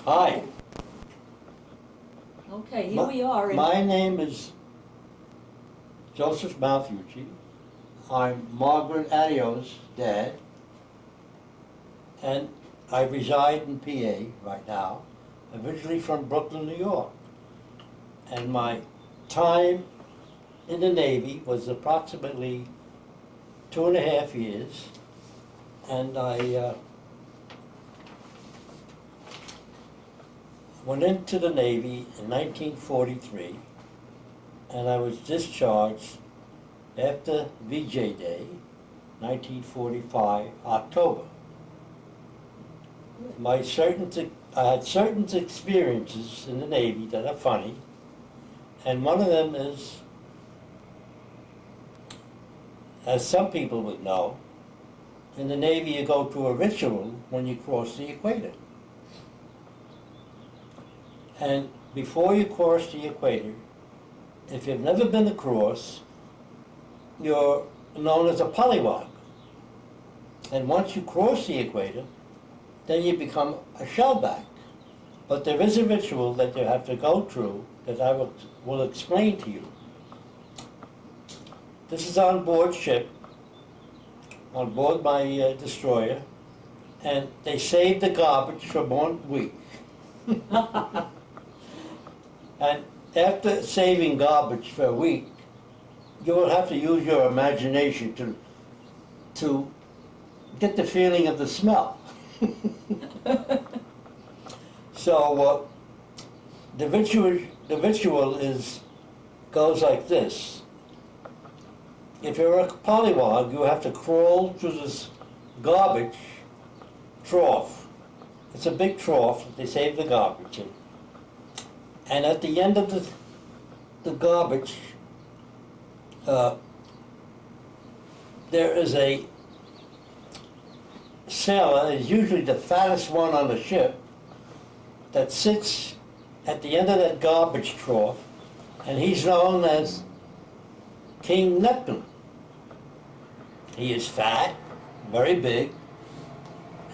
Hi. Okay, here we are. My name is Joseph Malfucci. I'm Margaret Addeo's dad, and I reside in PA right now, originally from Brooklyn, New York. And my time in the Navy was approximately 2.5 years, and I went into the Navy in 1943, and I was discharged after VJ Day, 1945, October. I had certain experiences in the Navy that are funny, and one of them is, as some people would know, in the Navy you go through a ritual when you cross the equator. And before you cross the equator, if you've never been across, you're known as a Polywog. And once you cross the equator, then you become a shellback. But there is a ritual that you have to go through that I will explain to you. This is on board ship, on board my destroyer, and they saved the garbage for 1 week. And after saving garbage for a week, you will have to use your imagination to get the feeling of the smell. So the ritual goes like this. If you're a polywog, you have to crawl through this garbage trough. It's a big trough that they save the garbage in. And at the end of the garbage, there is a sailor, is usually the fattest one on the ship, that sits at the end of that garbage trough, and he's known as King Neptune. He is fat, very big,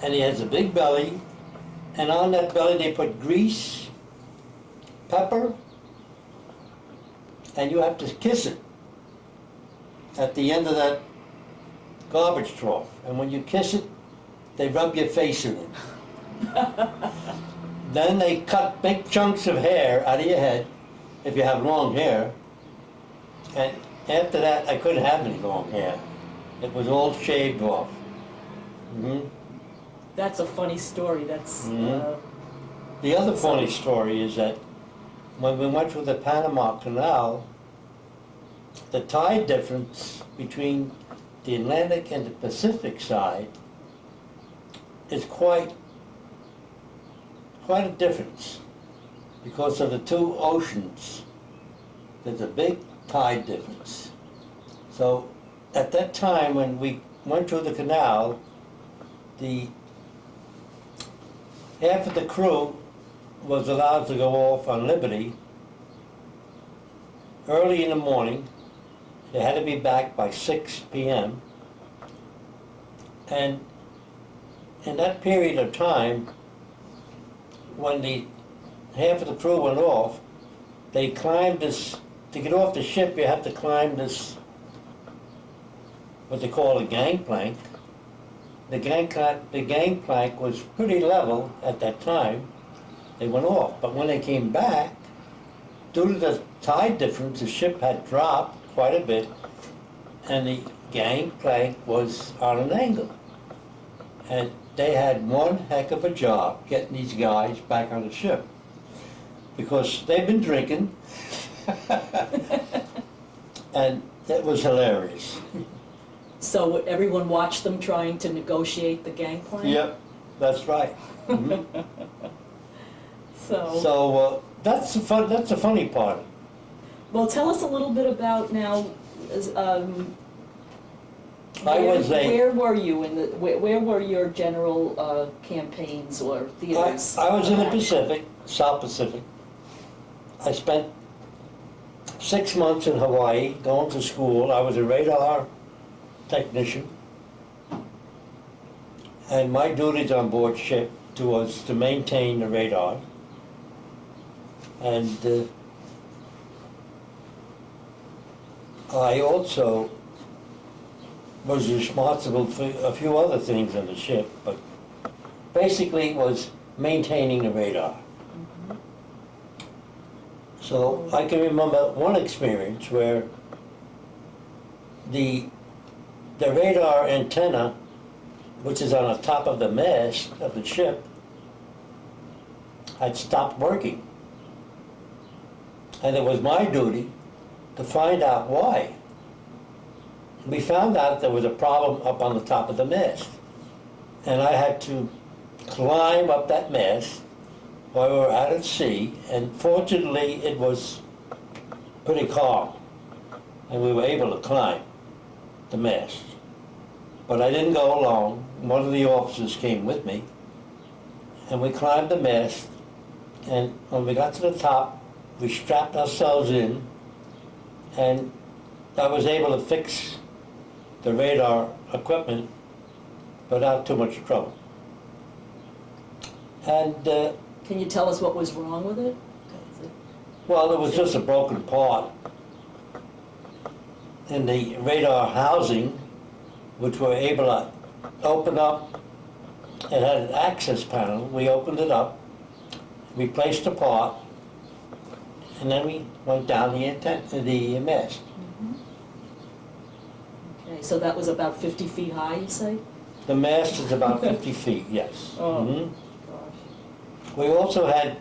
and he has a big belly, and on that belly they put grease, pepper, and you have to kiss it at the end of that garbage trough. And when you kiss it, they rub your face in it. Then they cut big chunks of hair out of your head, if you have long hair. And after that, I couldn't have any long hair. It was all shaved off. Mm-hmm. That's a funny story. That's. The other funny story is that when we went through the Panama Canal, the tide difference between the Atlantic and the Pacific side is quite a difference because of the two oceans. There's a big tide difference. So at that time when we went through the canal, half of the crew was allowed to go off on liberty early in the morning. They had to be back by 6 p.m. And in that period of time, when the half of the crew went off, they climbed this, to get off the ship you have to climb this, what they call a gangplank. The gangplank was pretty level at that time. They went off, but when they came back, due to the tide difference, the ship had dropped quite a bit, and the gangplank was on an angle. And they had one heck of a job getting these guys back on the ship, because they've been drinking, and it was hilarious. So everyone watched them trying to negotiate the gangplank? Yep, that's right. Mm-hmm. So that's the funny part. Well, tell us a little bit about now. Where were you in the? Where were your general campaigns or theaters? I was in the Pacific, South Pacific. I spent 6 months in Hawaii going to school. I was a radar technician, and my duties on board ship was to maintain the radar, and I also was responsible for a few other things on the ship, but basically it was maintaining the radar. So I can remember one experience where the radar antenna, which is on the top of the mast of the ship, had stopped working. And it was my duty to find out why. We found out there was a problem up on the top of the mast. And I had to climb up that mast while we were out at sea, and fortunately it was pretty calm, and we were able to climb the mast. But I didn't go alone. One of the officers came with me, and we climbed the mast, and when we got to the top, we strapped ourselves in, and I was able to fix the radar equipment without too much trouble. And Can you tell us what was wrong with it? well, it was just a broken part in the radar housing, which we were able to open up. It had an access panel. We opened it up, replaced the part, and then we went down the mast. Okay, so that was about 50 feet high, you say? The mast is about 50 feet, yes. Oh. Mhm. Gosh. We also had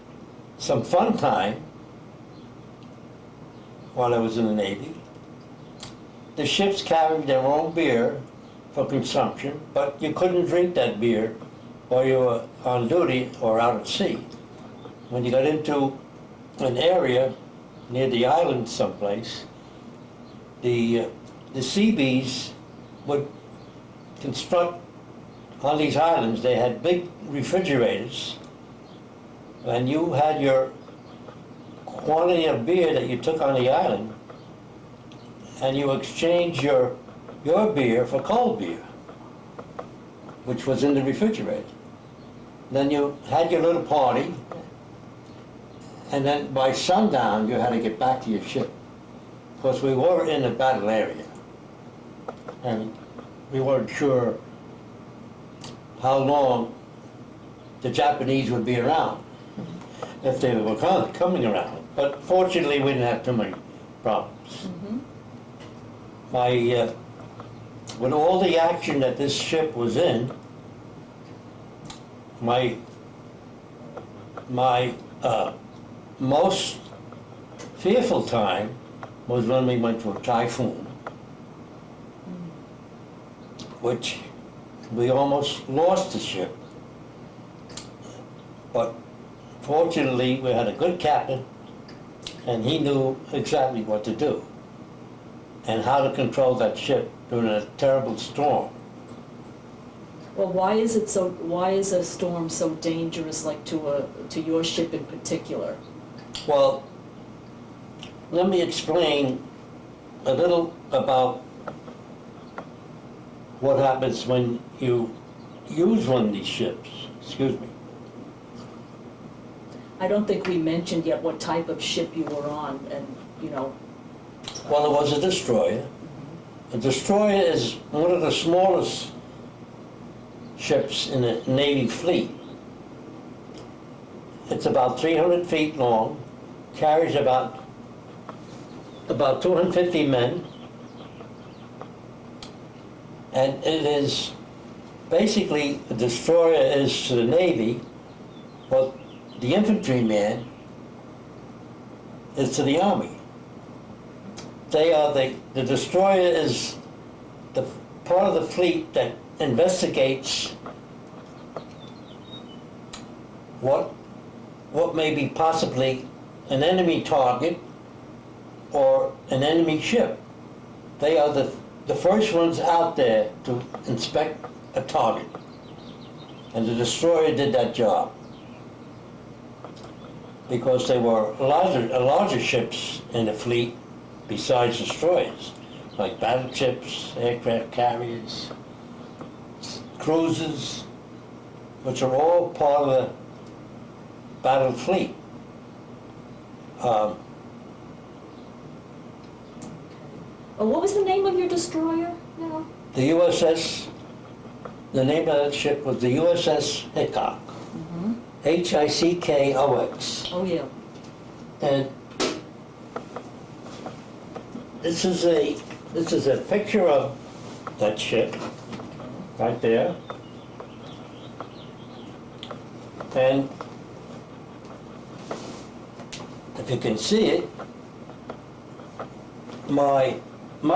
some fun time while I was in the Navy. The ships carried their own beer for consumption, but you couldn't drink that beer while you were on duty or out at sea. When you got into an area near the island someplace, the Seabees would construct on these islands. They had big refrigerators, and you had your quantity of beer that you took on the island, and you exchange your beer for cold beer, which was in the refrigerator. Then you had your little party, and then by sundown you had to get back to your ship, because we were in a battle area, and we weren't sure how long the Japanese would be around, if they were coming around. But fortunately, we didn't have too many problems. With all the action that this ship was in, my most fearful time was when we went to a typhoon, which we almost lost the ship. But fortunately, we had a good captain, and he knew exactly what to do and how to control that ship during a terrible storm. Well, why is a storm so dangerous, like to your ship in particular? Well, let me explain a little about what happens when you use one of these ships. Excuse me. I don't think we mentioned yet what type of ship you were on, and, you know. Well, it was a destroyer. A destroyer is one of the smallest ships in the Navy fleet. It's about 300 feet long, carries about 250 men, and it is basically, a destroyer is to the Navy, but the infantryman is to the Army. They are the destroyer is the part of the fleet that investigates what may be possibly an enemy target or an enemy ship. They are the first ones out there to inspect a target, and the destroyer did that job, because there were larger ships in the fleet besides destroyers, like battleships, aircraft carriers, cruisers, which are all part of the battle fleet. What was the name of your destroyer now? The USS, the name of that ship was the USS Hickox. Hickox. Oh, yeah. And this is a picture of that ship right there. And if you can see it, my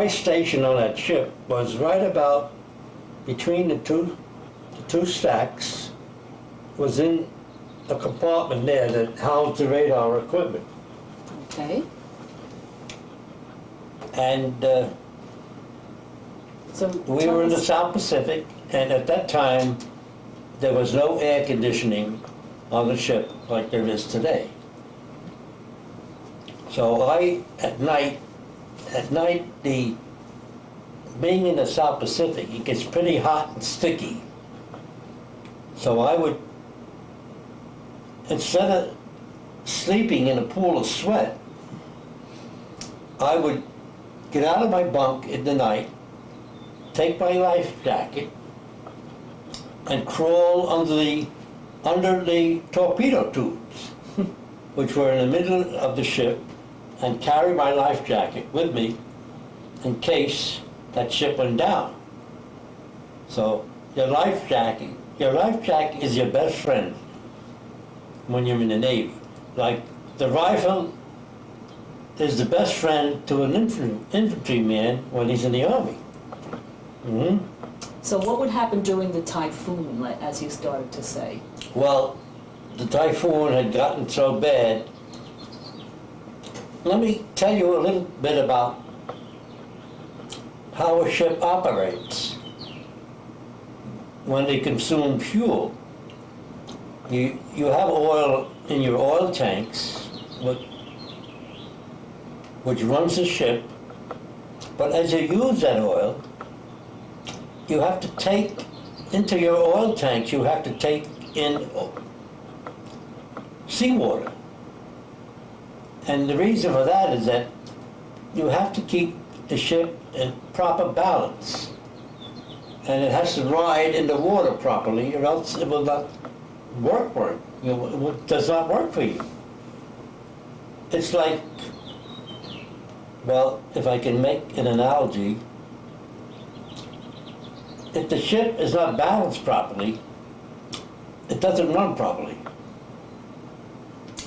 station on that ship was right about between the two stacks, was in a compartment there that housed the radar equipment. Okay. And So we were in the South Pacific, and at that time, there was no air conditioning on the ship like there is today. So at night, being in the South Pacific, it gets pretty hot and sticky. So I would, instead of sleeping in a pool of sweat, I would get out of my bunk in the night, take my life jacket, and crawl under the torpedo tubes, which were in the middle of the ship, and carry my life jacket with me in case that ship went down. So your life jacket is your best friend when you're in the Navy. Like the rifle is the best friend to an infantryman when he's in the Army. So what would happen during the typhoon, as you started to say? Well, the typhoon had gotten so bad. Let me tell you a little bit about how a ship operates. When they consume fuel, you have oil in your oil tanks, which runs the ship, but as you use that oil, you have to take into your oil tanks, you have to take in seawater. And the reason for that is that you have to keep the ship in proper balance. And it has to ride in the water properly, or else it will not work. It does not work for you. It's like, well, if I can make an analogy, if the ship is not balanced properly, it doesn't run properly.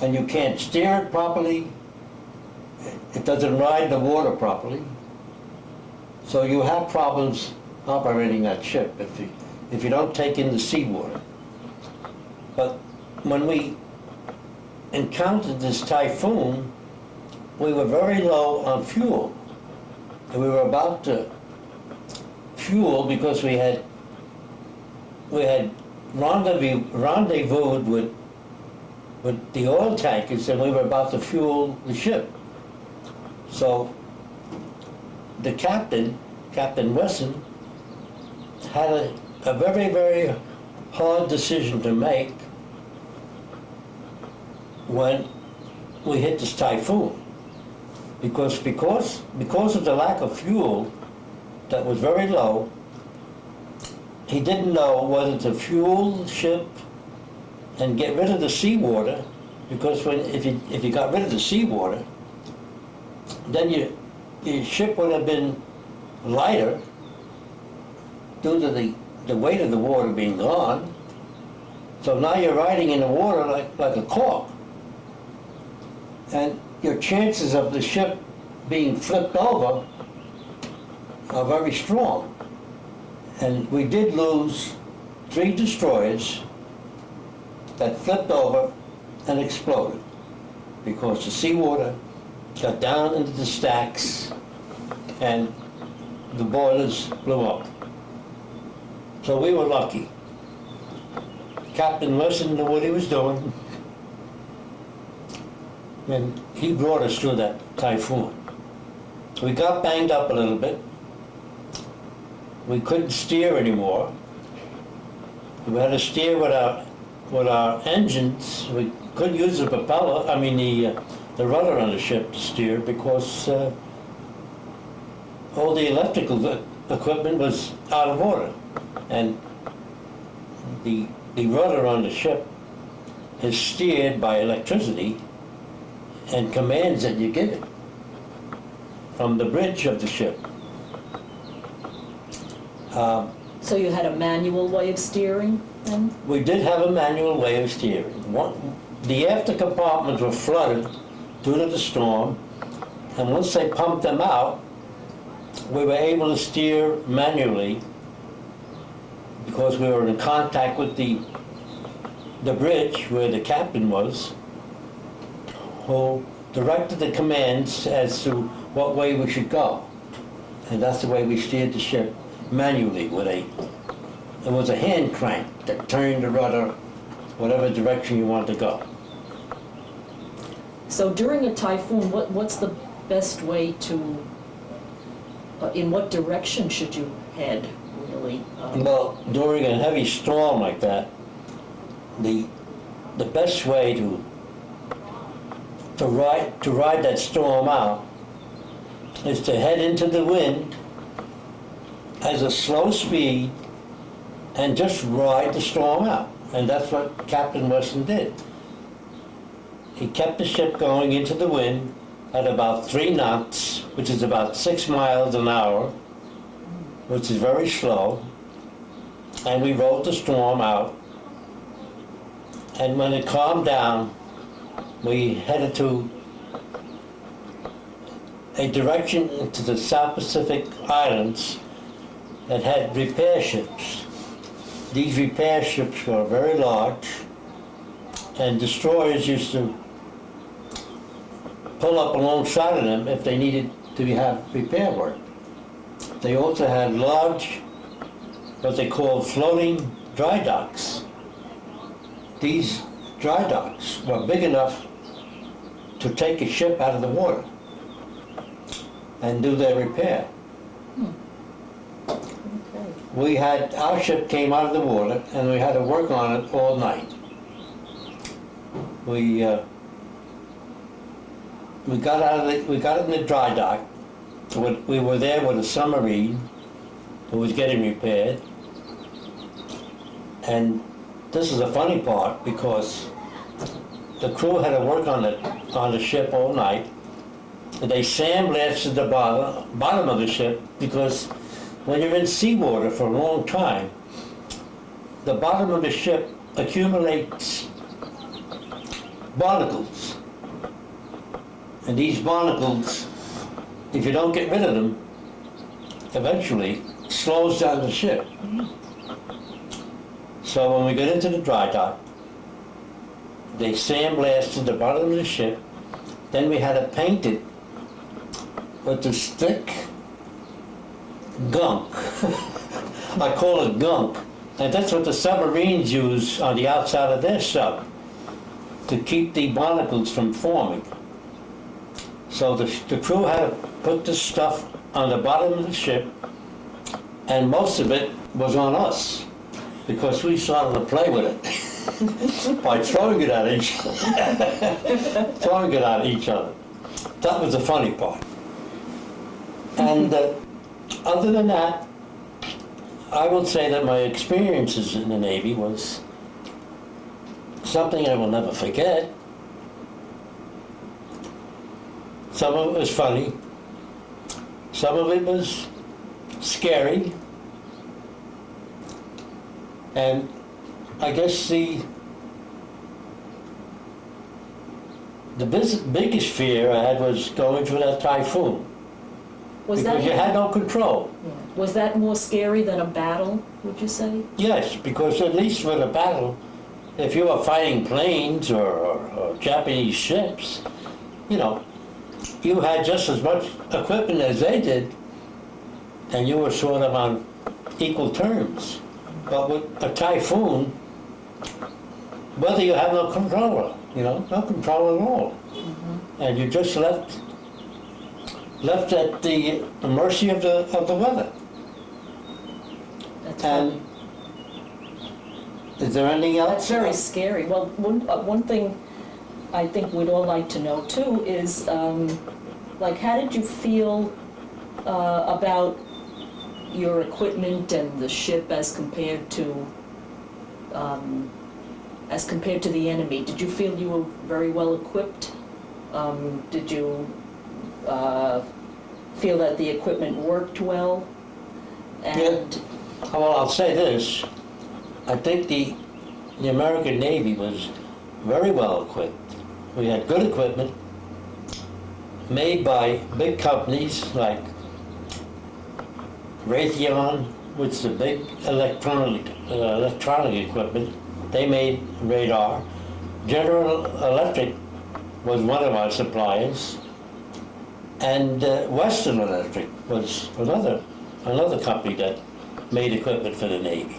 And you can't steer it properly, it doesn't ride the water properly. So you have problems operating that ship if you don't take in the seawater. But when we encountered this typhoon, we were very low on fuel. And we were about to fuel because we had rendezvoused with the oil tankers, and we were about to fuel the ship. So the Captain Wesson, had a very, very hard decision to make when we hit this typhoon. Because of the lack of fuel that was very low, he didn't know whether to fuel the ship and get rid of the seawater, because if you got rid of the seawater, then your ship would have been lighter due to the weight of the water being gone. So now you're riding in the water like a cork. And your chances of the ship being flipped over are very strong. And we did lose 3 destroyers that flipped over and exploded because the seawater got down into the stacks and the boilers blew up. So we were lucky. Captain Wesson knew what he was doing, and he brought us through that typhoon. We got banged up a little bit. We couldn't steer anymore. We had to steer with our engines. We couldn't use the propeller, the rudder on the ship to steer because all the electrical equipment was out of order. And the rudder on the ship is steered by electricity and commands that you give it from the bridge of the ship. So you had a manual way of steering then? We did have a manual way of steering. The after compartments were flooded due to the storm, and once they pumped them out, we were able to steer manually because we were in contact with the bridge where the captain was, who directed the commands as to what way we should go. And that's the way we steered the ship manually it was a hand crank that turned the rudder whatever direction you wanted to go. So during a typhoon, what's the best way to, in what direction should you head, really? Well, during a heavy storm like that, the best way to ride that storm out is to head into the wind as a slow speed and just ride the storm out. And that's what Captain Wesson did. He kept the ship going into the wind at about 3 knots, which is about 6 miles an hour, which is very slow. And we rode the storm out. And when it calmed down, we headed to a direction into the South Pacific Islands that had repair ships. These repair ships were very large, and destroyers used to pull up alongside of them if they needed to have repair work. They also had large, what they called floating dry docks. These dry docks were big enough to take a ship out of the water and do their repair. Okay. Our ship came out of the water and we had to work on it all night. We got it in the dry dock. We were there with a submarine who was getting repaired. And this is the funny part because the crew had to work on the ship all night. And they sandblasted the bottom of the ship because when you're in seawater for a long time, the bottom of the ship accumulates barnacles. And these barnacles, if you don't get rid of them, eventually slows down the ship. So when we got into the dry dock, they sandblasted the bottom of the ship. Then we had to paint it with this thick gunk. I call it gunk. And that's what the submarines use on the outside of their sub to keep the barnacles from forming. So the crew had to put this stuff on the bottom of the ship, and most of it was on us because we started to play with it by throwing it at each other. Throwing it at each other. That was the funny part. And other than that, I would say that my experiences in the Navy was something I will never forget. Some of it was funny. Some of it was scary. And I guess the biggest fear I had was going through that typhoon. Because you had no control. Yeah. Was that more scary than a battle, would you say? Yes, because at least with a battle, if you were fighting planes or Japanese ships, you had just as much equipment as they did, and you were sort of on equal terms. But with a typhoon, whether you have no control, no control at all. Mm-hmm. And you just left at the mercy of the weather. That's and Is there anything else? That's very scary. Well, one thing I think we'd all like to know too is, like, how did you feel about your equipment and the ship as compared to the enemy? Did you feel you were very well equipped? Did you feel that the equipment worked well? And Well, I'll say this. I think the American Navy was very well equipped. We had good equipment made by big companies like Raytheon, which is a big electronic equipment. They made radar. General Electric was one of our suppliers, and Wesson Electric was another company that made equipment for the Navy.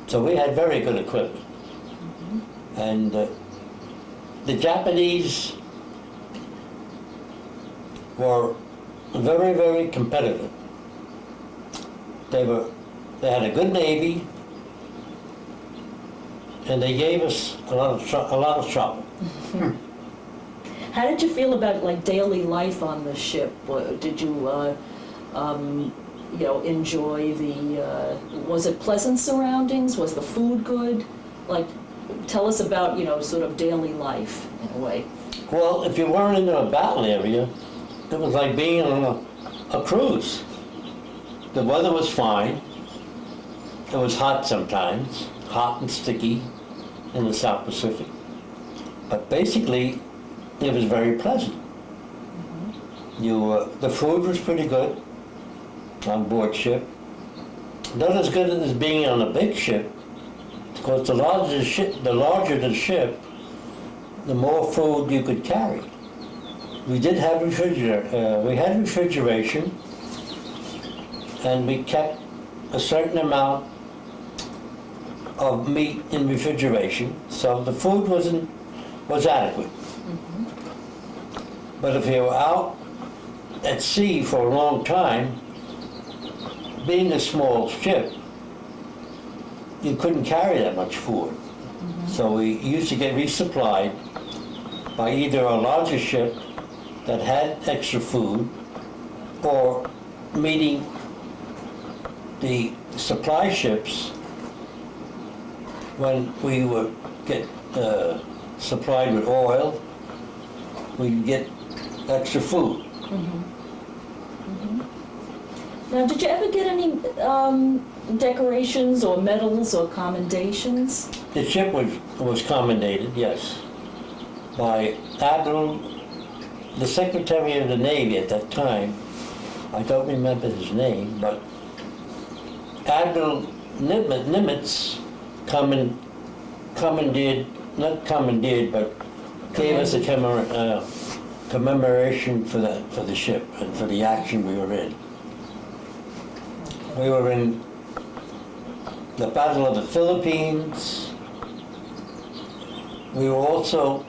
So we had very good equipment. And the Japanese were very, very competitive. They had a good Navy, and they gave us a lot of trouble. how did you feel about, like, daily life on the ship? Did you enjoy was it pleasant surroundings? Was the food good? Like, tell us about, sort of daily life in a way. Well, if you weren't in a battle area, it was like being on a cruise. The weather was fine. It was hot sometimes, hot and sticky in the South Pacific. But basically, it was very pleasant. The food was pretty good on board ship. Not as good as being on a big ship, because the larger the ship, the more food you could carry. We did have refrigeration, and we kept a certain amount of meat in refrigeration, so the food was adequate. But if you were out at sea for a long time, being a small ship, you couldn't carry that much food. So we used to get resupplied by either a larger ship that had extra food, or meeting the supply ships when we would get supplied with oil. We'd get extra food. Now, did you ever get any decorations or medals or commendations? The ship was commended, yes, by Admiral, the Secretary of the Navy at that time. I don't remember his name, but Admiral Nimitz gave us a commemoration for the ship and for the action we were in. We were in the Battle of the Philippines. We were also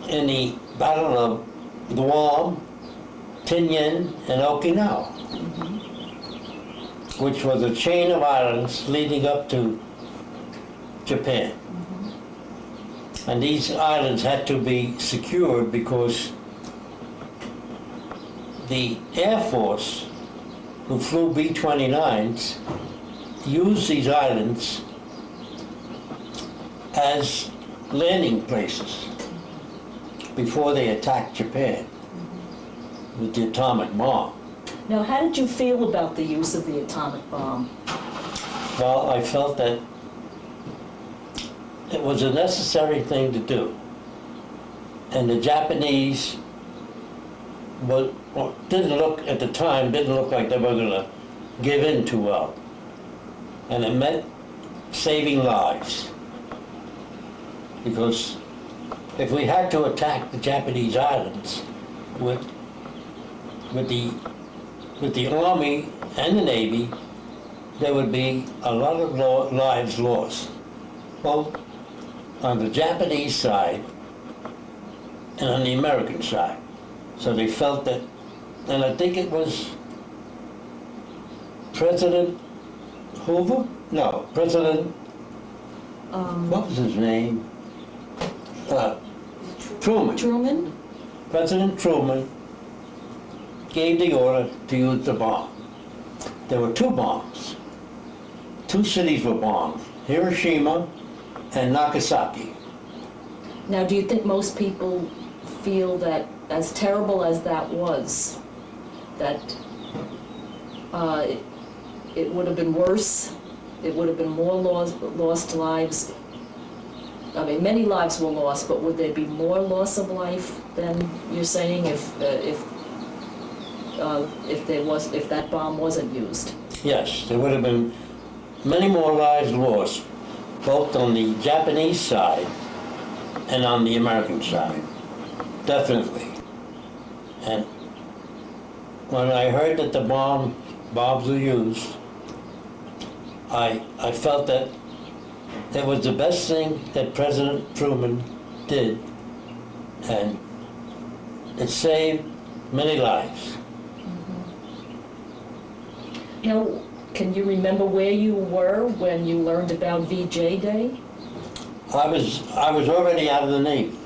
in the Battle of Guam, Tanjong, and Okinawa, which was a chain of islands leading up to Japan. And these islands had to be secured because the Air Force, who flew B-29s, used these islands as landing places before they attacked Japan with the atomic bomb. Now, how did you feel about the use of the atomic bomb? Well, I felt that it was a necessary thing to do. And the Japanese didn't look like they were going to give in too well. And it meant saving lives. Because if we had to attack the Japanese islands with the Army and the Navy, there would be a lot of lives lost, both on the Japanese side and on the American side. So they felt that, and I think it was President Hoover No, President, what was his name? Truman. Truman? President Truman gave the order to use the bomb. There were 2 bombs. 2 cities were bombed, Hiroshima and Nagasaki. Now, do you think most people feel that, as terrible as that was, that it would have been worse? It would have been more lost lives? I mean, many lives were lost, but would there be more loss of life than you're saying if that bomb wasn't used? Yes, there would have been many more lives lost, both on the Japanese side and on the American side, definitely. And when I heard that the bombs were used, I felt that it was the best thing that President Truman did, and it saved many lives. Now, can you remember where you were when you learned about VJ Day? I was already out of the Navy.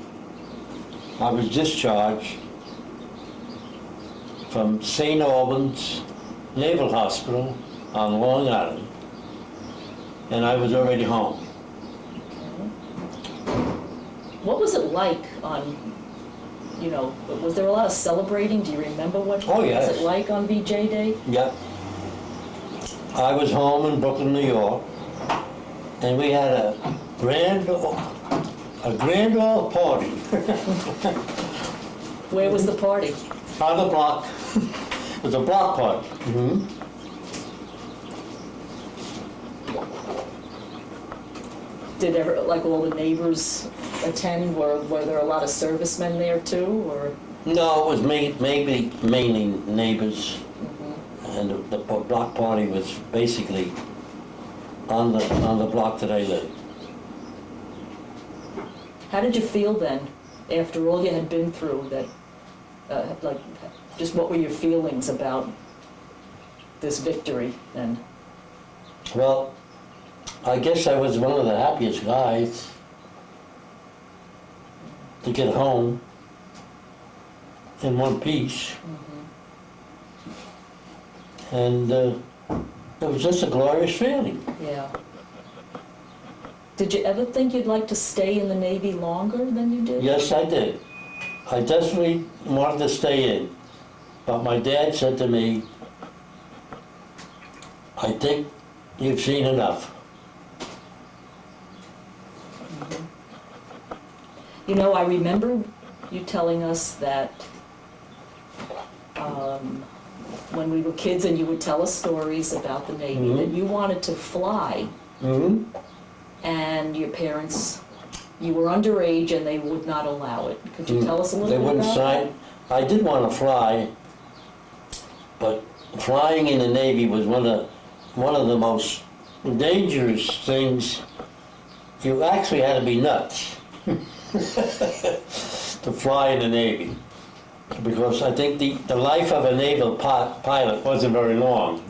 I was discharged from St. Albans Naval Hospital on Long Island, and I was already home. What was it like on, was there a lot of celebrating? Do you remember what Oh, yes. was it like on VJ Day? Yep. I was home in Brooklyn, New York, and we had a grand old party Where was the party? on the block. It was a block party. Did all the neighbors attend? Were there a lot of servicemen there too, or? No, it was mainly neighbors, and the block party was basically on the block that I lived. How did you feel then, after all you had been through? Just what were your feelings about this victory then? Well, I guess I was one of the happiest guys to get home in one piece. And it was just a glorious feeling. Yeah. Did you ever think you'd like to stay in the Navy longer than you did? Yes, I did. I desperately wanted to stay in. But my dad said to me, I think you've seen enough. I remember you telling us that when we were kids and you would tell us stories about the Navy, that you wanted to fly, and your parents, you were underage and they would not allow it. Could you tell us a little bit about They wouldn't sign. I did want to fly, but flying in the Navy was one of the most dangerous things. You actually had to be nuts to fly in the Navy, because I think the life of a naval pilot wasn't very long,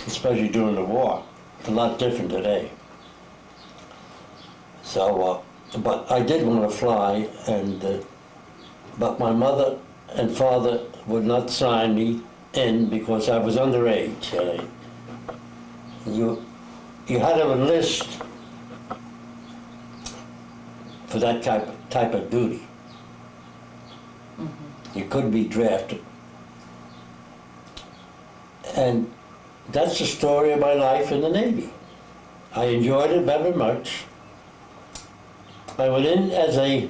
especially during the war. It's a lot different today. So, but I did want to fly, but my mother and father would not sign me in because I was underage. You had to enlist for that type of duty. You couldn't be drafted. And that's the story of my life in the Navy. I enjoyed it very much. I went in as a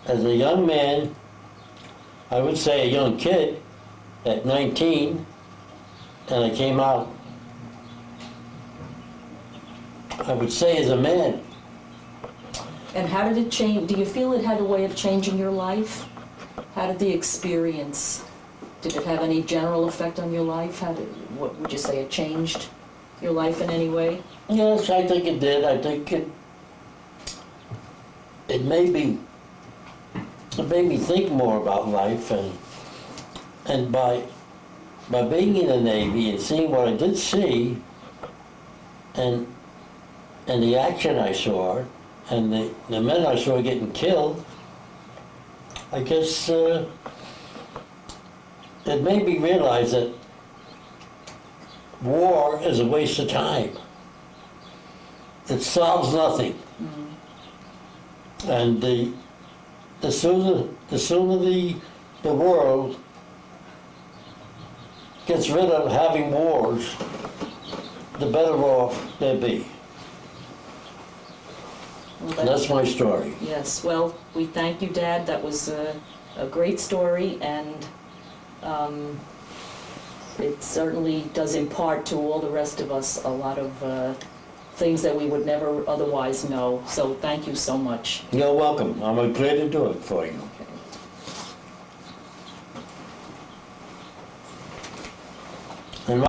young man, I would say a young kid, at 19, and I came out, I would say, as a man. And how did it change? Do you feel it had a way of changing your life? How did the experience, did it have any general effect on your life? What would you say, it changed your life in any way? Yes, I think it did. I think it made me think more about life, and by being in the Navy and seeing what I did see, and the action I saw, and the men I saw getting killed, I guess it made me realize that war is a waste of time. It solves nothing. And the sooner the world gets rid of having wars, the better off they'll be. Well, And that's my story. Yes, well, we thank you, Dad. That was a great story, and it certainly does impart to all the rest of us a lot of things that we would never otherwise know. So thank you so much. You're welcome. I'm glad to do it for you. And